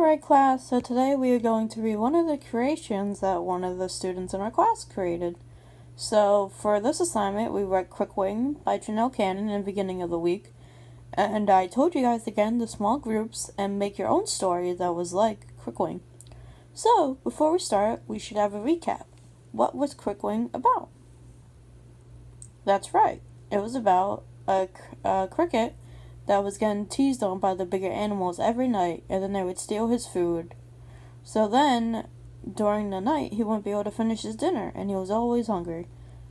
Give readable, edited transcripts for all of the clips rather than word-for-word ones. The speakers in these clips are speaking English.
Alright class, so today we are going to read one of the creations that one of the students in our class created. So for this assignment we read Crickwing by Janelle Cannon in the beginning of the week. And I told you guys again to small groups and make your own story that was like Crickwing. So before we start, we should have a recap. What was Crickwing about? That's right, it was about a cricket that was getting teased on by the bigger animals every night, and then they would steal his food. So then, during the night, he wouldn't be able to finish his dinner, and he was always hungry.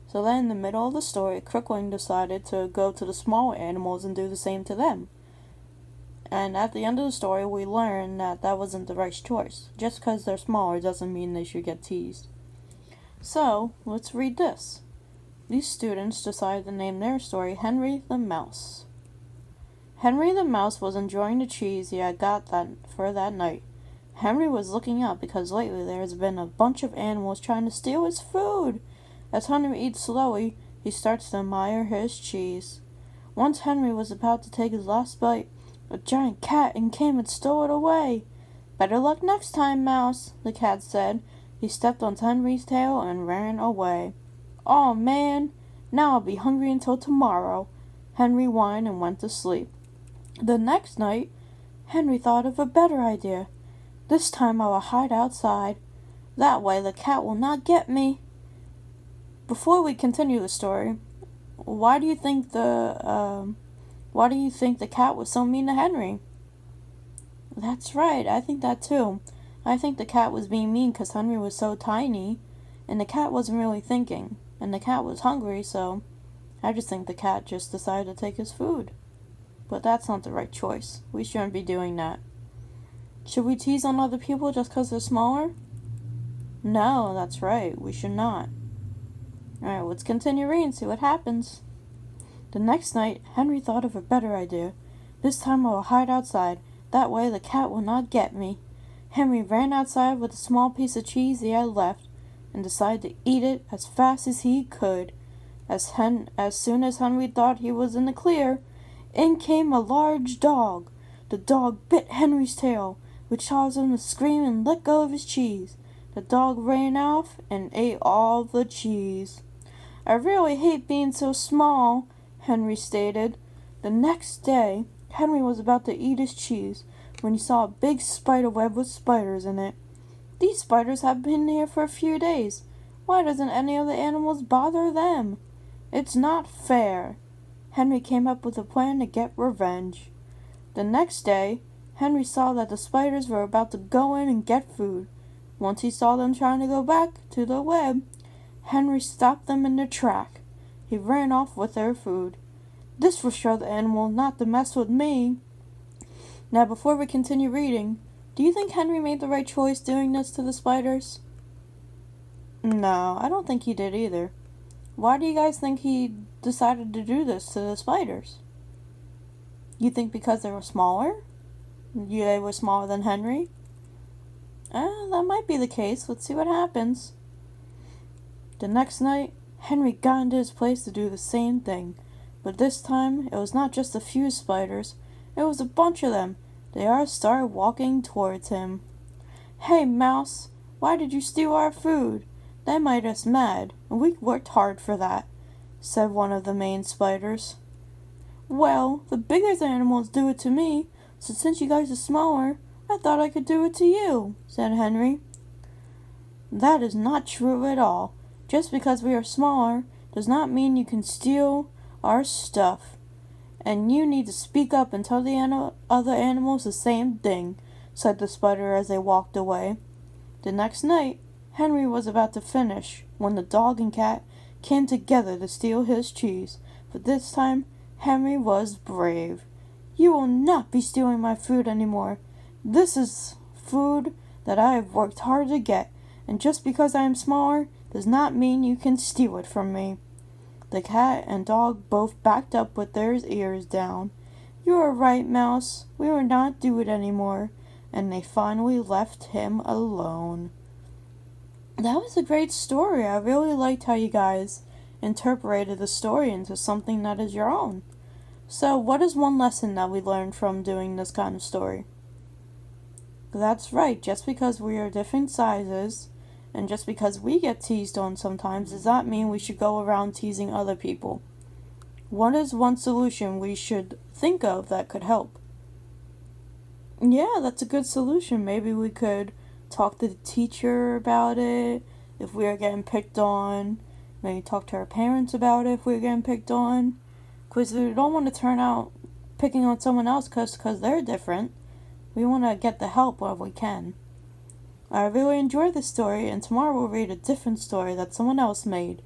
So then, in the middle of the story, Crickwing decided to go to the smaller animals and do the same to them. And at the end of the story, we learn that that wasn't the right choice. Just because they're smaller doesn't mean they should get teased. So, let's read this. These students decided to name their story Henry the Mouse. Henry the Mouse was enjoying the cheese he had got for that night. Henry was looking up because lately there has been a bunch of animals trying to steal his food. As Henry eats slowly, he starts to admire his cheese. Once Henry was about to take his last bite, a giant cat came and stole it away. "Better luck next time, Mouse," the cat said. He stepped on Henry's tail and ran away. "Aw, man, now I'll be hungry until tomorrow." Henry whined and went to sleep. The next night, Henry thought of a better idea. "This time I will hide outside. That way the cat will not get me." Before we continue the story, why do you think the cat was so mean to Henry? That's right, I think that too. I think the cat was being mean because Henry was so tiny, and the cat wasn't really thinking, and the cat was hungry, so I just think the cat just decided to take his food. But that's not the right choice. We shouldn't be doing that. Should we tease on other people just because they're smaller? No, that's right. We should not. Alright, let's continue reading and see what happens. The next night, Henry thought of a better idea. "This time I will hide outside. That way the cat will not get me." Henry ran outside with a small piece of cheese he had left and decided to eat it as fast as he could. As soon as Henry thought he was in the clear, in came a large dog. The dog bit Henry's tail, which caused him to scream and let go of his cheese. The dog ran off and ate all the cheese. "I really hate being so small," Henry stated. The next day, Henry was about to eat his cheese when he saw a big spider web with spiders in it. "These spiders have been here for a few days. Why doesn't any of the animals bother them? It's not fair." Henry came up with a plan to get revenge. The next day, Henry saw that the spiders were about to go in and get food. Once he saw them trying to go back to the web, Henry stopped them in their track. He ran off with their food. "This will show the animals not to mess with me." Now, before we continue reading, do you think Henry made the right choice doing this to the spiders? No, I don't think he did either. Why do you guys think he decided to do this to the spiders? You think because they were smaller? They were smaller than Henry? That might be the case. Let's see what happens. The next night, Henry got into his place to do the same thing. But this time, it was not just a few spiders. It was a bunch of them. They all started walking towards him. "Hey, Mouse, why did you steal our food? That made us mad, and we worked hard for that," said one of the main spiders. "Well, the bigger animals do it to me, so since you guys are smaller, I thought I could do it to you," said Henry. "That is not true at all. Just because we are smaller does not mean you can steal our stuff. And you need to speak up and tell the other animals the same thing," said the spider as they walked away. The next night, Henry was about to finish when the dog and cat came together to steal his cheese. But this time, Henry was brave. "You will not be stealing my food anymore. This is food that I have worked hard to get, and just because I am smaller does not mean you can steal it from me." The cat and dog both backed up with their ears down. "You are right, Mouse. We will not do it anymore." And they finally left him alone. That was a great story. I really liked how you guys interpreted the story into something that is your own. So what is one lesson that we learned from doing this kind of story? That's right, just because we are different sizes and just because we get teased on sometimes does not mean we should go around teasing other people. What is one solution we should think of that could help? Yeah, that's a good solution. Maybe we could talk to the teacher about it if we are getting picked on. Maybe talk to our parents about it if we're getting picked on. Because we don't want to turn out picking on someone else because they're different. We want to get the help where we can. I really enjoyed this story, and tomorrow we'll read a different story that someone else made.